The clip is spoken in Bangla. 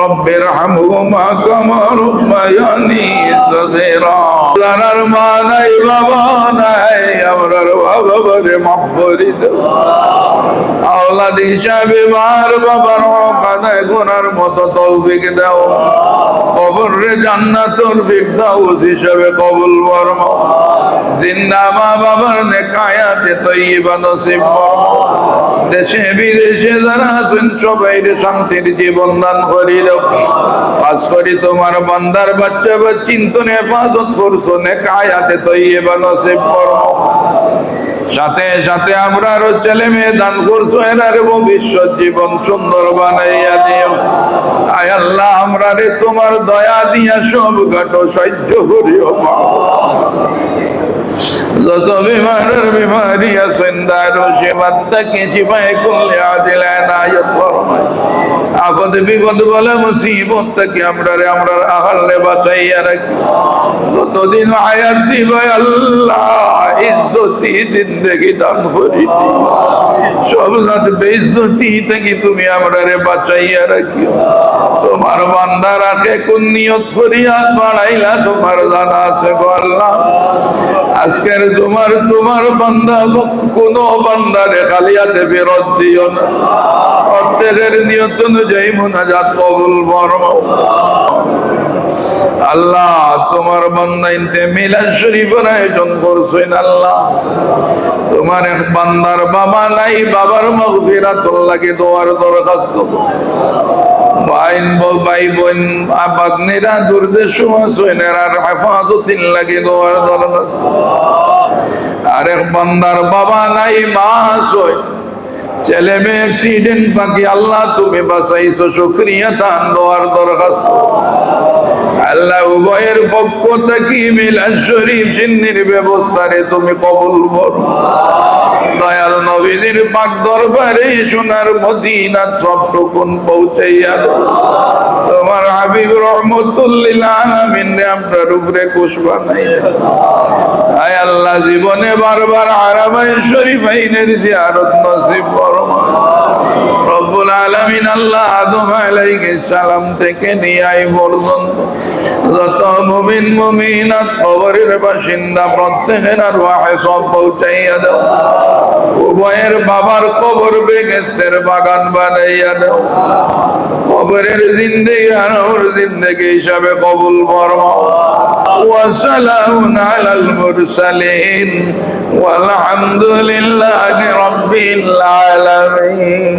রব্বির হামহুমা কামা রাব্বায়ানি সগীরা। যারার মা নাই বাবা নাই, আমরার বাবারে মাফ করে দাও। আওলাদ হিসাবে মার বাবার কাদায় গুনার মতো তৌফিক দাও। কবরে জান্নাতুল ফিরদাউস হিসাবে কবুল ফরমাও। জিন্দা মা বাবার নেক হায়াতে তয়্যিবা নসিব ফরমাও। দেশে বিদেশে যারা আছেন সবাইকে শান্তির জীবন দান করে দাও। খাস করে তোমার বান্দার বাচ্চা বা চিন্তন হেফাজত করছো, নেক হায়াতে তয়্যিবা নসিব ফরমাও। সাথে সাথে আমরা আরো ছেলে মেয়ে দান করছো, এনার ভবিষ্যৎ জীবন সুন্দর বানাইয়া দিও। আয় আল্লাহ, আমরা রে তোমার দয়া দিয়া সব ঘাট সহ্য করিও। যত বিমারের বিমারি আছেন দারো সেবাত্তাকে শিফায়ে কুল্লি আজিল ইনায়াত ফরমায়। আপদ বিপদ বলে মুসিবত থেকে আমরা আহালে বাঁচাইয়া রাখি। যতদিন হায়াত দিবে আল্লাহ ইজ্জতি জিন্দেগি দান করি। সব জাত বেইজ্জতি থেকে তুমি আমরারে বাঁচাইয়া রাখিও। তোমার বান্দা রাখে কোন নিয়ত করিয়া বাড়াইলা তোমার জানা আছে গো আল্লাহ। আজকের তোমার বান্দা কোন বান্দারে খালি হাতে ফেরত দিও না। প্রত্যেকের নিয়ত অনুযায়ী মুনাজাত কবুল ফরমাও। আল্লাহ, তোমার বান্দা ইনতে মিলাদ শরীফের আয়োজন করছেন আল্লাহ। তোমার এক বান্দার বাবা নাই, বাবার মাগফিরাতুল লাগে দোয়ার দরখাস্ত। ভাই বোন আবাগনেরা দুর্দেশ আর হেফাজতিন লাগে দোয়ার দরখাস্ত। আরেক বান্দার বাবা নাই, মা সই, ছেলে মেয়ে অ্যাক্সিডেন্ট পাকি আল্লাহ তুমি বাঁচাইছো, শুকরিয়া তান দোয়ার দরখাস্ত। আল্লাহ, উভয়ের পক্ষ থেকে মিলাদ শরীফ সিন্নির ব্যবস্থারে তুমি কবুল করো। দয়াল নবীজির পাক দরবারে সোনার মদিনা সবটুকুন পৌঁছাইয়া দাও। তোমার হাবিব রহমতুল লিল আলামিন রে আপনার উপরে খুশ বানাইয়া। আয় আল্লাহ, জীবনে বারবার হারামাইন শরীফাইনের জিয়ারত নসিব ফরমা। রব্বুল আলামিন আল্লাহ আদম আলাইহিস সালাম থেকে নিয়ে আই পর্যন্ত যত মুমিন মুমিনাত কবরের বাসিন্দা প্রত্যেকের আরওয়াহে সব পৌঁছাইয়া দাও। উভয়ের বাবার কবর বেহেশতের বাগান বানাইয়া দাও। কবরের জিন্দেগি আর জিন্দেগি হিসাবে কবুল ফরমাও। ওয়া সালামুন আলাল মুরসালিন ওয়াল হামদুলিল্লাহি রাব্বিল আলামিন।